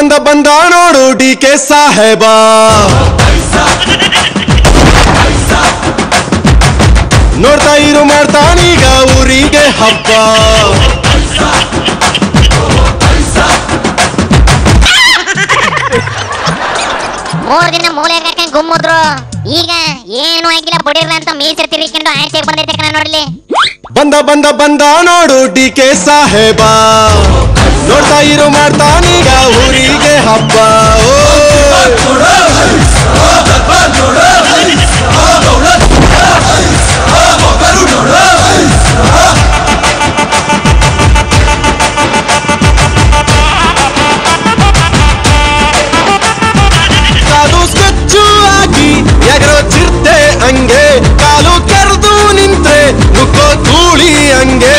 ಬಂದ ಬಂದ ನೋಡು ಡಿ ಕೆ ಸಾಹೇಬ ನೋಡ್ತಾ ಇರು ಮಾಡ್ತಾನೀಗ ಊರಿಗೆ ಹಬ್ಬ ಮೂರ್ ದಿನ ಮೂಲೆ ಗುಮ್ಮಿದ್ರು ಈಗ ಏನು ಆಗಿಲ್ಲ ಬಡಿರ್ಲ ಅಂತ ಮೀಸೆ ತಿರ್ಕೊಂಡು ಆಚೆ ಬಂದೈತೆ ಕಣ ನೋಡ್ಲಿ ಬಂದ ಬಂದ ಬಂದ ನೋಡು ಡಿ ಕೆ ಸಾಹೇಬ ನೋಡ್ತಾ ಇರು ಮಾಡ್ತಾನೀಗ ಊರಿಗೆ ಹಬ್ಬ ಕಾಲು ಸ್ಕಚ್ಚು ಆಗಿ ಎಗರೋ ಚಿರ್ತೆ ಹಂಗೆ ಕಾಲು ಕೆರೆದು ನಿಂತ್ರೆ ನುಕ್ಕೋ ಧೂಳಿ ಹಂಗೆ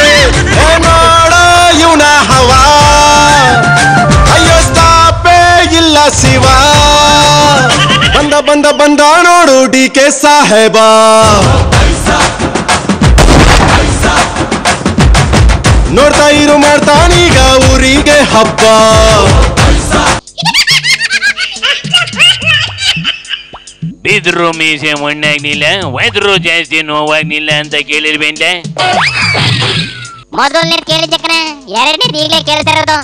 ನೋಡ ಇವನ ಹವಾ ಅಯ್ಯೋ ಸ್ಟಾಪೇ ಇಲ್ಲ ಶಿವ ಬಂದ ಬಂದ ಬಂದ ನೋಡು ಡಿ ಕೆ ಸಾಹೇಬ ನೋಡ್ತಾ ಇರು ಮಾಡ್ತಾನೀಗ ಊರಿಗೆ ಹಬ್ಬ ಬಿದ್ರು ಮೀಸೆ ಮಣ್ಣಾಗ್ನಿಲ್ಲ ಒದ್ರು ಜಾಸ್ತಿ ನೋವಾಗ್ನಿಲ್ಲ ಅಂತ ಕೇಳಿರ್ಬೇಂದೆ ಮೊದಲನೇ ಕೇಳಿದ್ದೆ ಕಣ ಎರಡನೇದು ಈಗಲೇ ಕೇಳ್ತಾ ಇರೋದು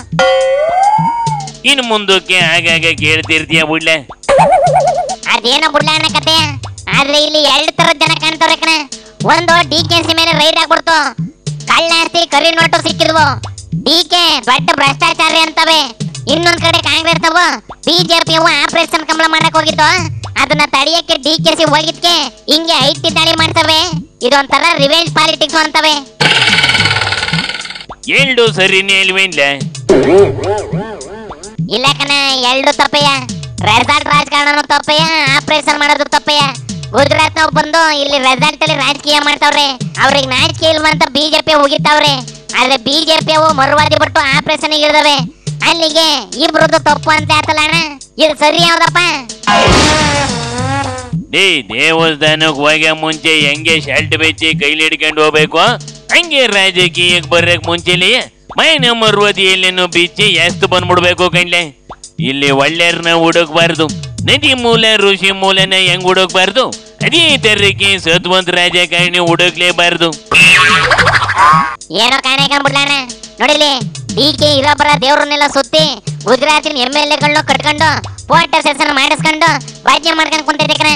ಇನ್ನು ಮುಂದಕ್ಕೆ ಆಗಾಗ ಕೇಳ್ತಿರ್ತೀಯ ಬುಡ್ಲೆ ಅದೇನೋ ಬುಡ್ಲ ಅಣ್ಣ ಕತೆ ಆದ್ರೆ ಇಲ್ಲಿ ಎರಡು ತರದ ಜನ ಕಾಣ್ತವ್ರೆ ಕಣ ಒಂದು ಡಿ ಕೆ ಸಿ ಮೇಲೆ ರೈಡ್ ಆಗ್ಬಿಡ್ತು ಕಳ್ಳ ಆಸ್ತಿ ಕರಿ ನೋಟು ಸಿಕ್ಕಿದ್ವು ಡಿ ಕೆ ದೊಡ್ಡ ಭ್ರಷ್ಟಾಚಾರಿ ಅಂತವೆ ಇನ್ನೊಂದ್ ಕಡೆ ಕಾಂಗ್ರೆಸ್ ನಾವು ಬಿಜೆಪಿ ಆಪರೇಷನ್ ಕಮಲ ಮಾಡಕ್ ಹೋಗಿತ್ತು ಅದನ್ನ ತಡೆಯಕ್ಕೆ ಡಿ ಕೆ ಸಿ ಹೋಗಿದ್ಕೆ ಹಿಂಗೆ ಐಟಿ ದಾಳಿ ಮಾಡ್ತವೆ ಇದೊಂಥರ ರಿವೆಂಜ್ ಪಾಲಿಟಿಕ್ಸ್ ಅಂತವೆ ಎರಡು ಸರಿನೇ ಇಲ್ವೇನ್ಲೆ ಇಲ್ಲ ಕಣ ಎರಡು ತಪ್ಪಯ್ಯ ರೆಸಾರ್ಟ್ ರಾಜಕಾರಣ ತಪ್ಪಯ್ಯ ಆಪರೇಷನ್ ಮಾಡೋದು ತಪ್ಪಯ್ಯ ಗುಜರಾತ್ ನಾವು ಬಂದು ಇಲ್ಲಿ ರೆಸಾರ್ಟ್ ಅಲ್ಲಿ ರಾಜಕೀಯ ಮಾಡ್ತಾವ್ರೆ ಅವ್ರಿಗೆ ನಾಚಿಕೆ ಇಲ್ವಂತ ಬಿಜೆಪಿ ಹೋಗಿರ್ತಾವ್ರೆ ಆದ್ರೆ ಬಿಜೆಪಿ ಅವು ಮರುವಾದಿ ಬಿಟ್ಟು ಆಪರೇಷನ್ ಇಳಿದವೆ ಅಲ್ಲಿಗೆ ಇಬ್ರದ್ದು ತಪ್ಪು ಅಂತ ಆತಲ್ಲ ಅಣ್ಣ ಇದು ಸರಿ ಯಾವ್ದಪ್ಪ ದೇವಸ್ಥಾನಕ್ಕೆ ಹೋಗ ಮುಂಚೆ ಹೆಂಗೆ ಶರ್ಟ್ ಬೆಚ್ಚಿ ಕೈಲಿ ಹಿಡ್ಕೊಂಡು ಹೋಗ್ಬೇಕು ಹಂಗೆ ರಾಜಕೀಯಕ್ಕೆ ಬರಕ್ ಮುಂಚೆಲಿ ಮೈನ ಮರುವದಿಯಲ್ಲೇನು ಬಿಚ್ಚಿ ಎಷ್ಟು ಬಂದ್ಬಿಡ್ಬೇಕು ಕಣ್ಲೆ ಇಲ್ಲಿ ಒಳ್ಳೆಯರ್ನ ಹುಡುಕ್ಬಾರ್ದು ನದಿ ಮೂಲ ಋಷಿ ಮೂಲನ ಹೆಂಗ್ ಹುಡುಕ್ಬಾರ್ದು ಅದೇ ತರಕ್ಕೆ ಸತ್ವಂತ ರಾಜಕಾರಣಿ ಹುಡುಕ್ಲೇಬಾರ್ದು ಏನೋ ಕಾಣೆಕೊಂಡ್ಬಿಡ್ಲಣ್ಣ ನೋಡಿಲಿ ಡಿ ಕೆ ಇರೊಬ್ಬರ ದೇವ್ರನ್ನೆಲ್ಲ ಸುತ್ತಿ ಗುಜರಾತಿನ MLA ಕಟ್ಕೊಂಡು ಫೋಟೋ ಸೆಷನ್ ಮಾಡಿಸ್ಕೊಂಡು ರಾಜ್ಯ ಮಾಡ್ಕೊಂಡು ಕುಂತೈತೆ ಕಣ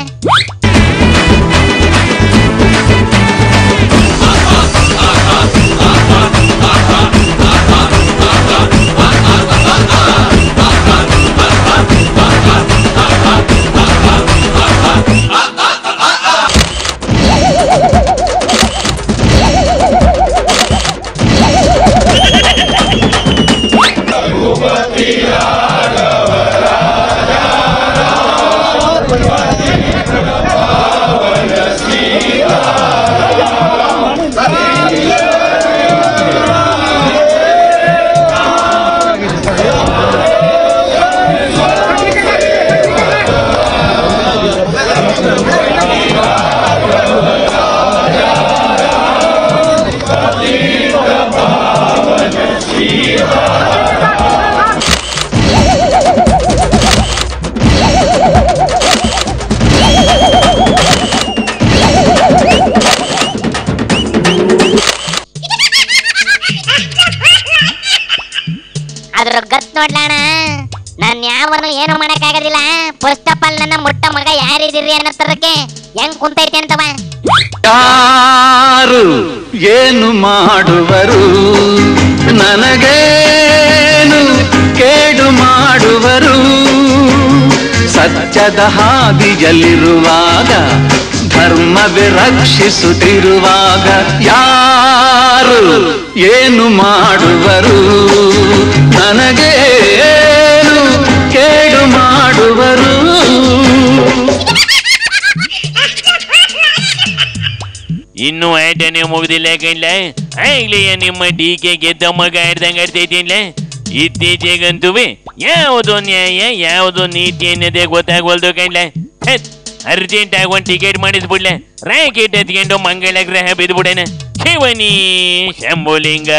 ಅದ್ರ ಗತ್ ನೋಡ್ಲಣ್ಣ ನಾನ್ ಯಾವನು ಏನು ಮಾಡಕ್ ಆಗೋದಿಲ್ಲ ಫಸ್ಟ್ ಆಫ್ ಆಲ್ ನನ್ನ ಮುಟ್ಟ ಮಗ ಯಾರಿದ್ದೀರಿ ಅನ್ನೋ ತರಕ್ಕೆ ಹೆಂಗ್ ಕುಂತೈತೆ ಅಂತವ ಯಾರು ಏನು ಮಾಡುವರು ನನಗೇನು ಕೇಡು ಮಾಡುವರು ಸತ್ಯದ ಹಾದಿಯಲ್ಲಿರುವಾಗ ಧರ್ಮವೇ ರಕ್ಷಿಸುತ್ತಿರುವಾಗ ಯಾರು ಏನು ಮಾಡುವರು ನನಗೇನು ಕೇಡು ಮಾಡುವರು ಇನ್ನು ಆಟನೇ ಮುಗ್ದಿಲ್ಲ ಕಣ್ಲ ಆಗ್ಲಿ ನಿಮ್ಮ ಡಿ ಕೆ ಗೆದ್ದ ಮಗ ಆಡ್ದಂಗ ಆಡ್ತೈತಿನ್ಲ ಇತ್ತೀಚೆಗಂತೂ ಯಾವುದು ನ್ಯಾಯ ಯಾವುದು ನೀತಿ ಅನ್ನೋದೇ ಗೊತ್ತಾಗವಲ್ದು ಕಣ್ಲ ಅರ್ಜೆಂಟ್ ಆಗಿ ಒಂದು ಟಿಕೆಟ್ ಮಾಡಿಸ್ಬಿಡ್ಲೆ ರಾಕೆಟ್ ಎತ್ಕೊಂಡು ಮಂಗಳ ಗ್ರಹ ಬಿದ್ಬಿಡೇನ ಶಿವನಿ ಶಂಭುಲಿಂಗ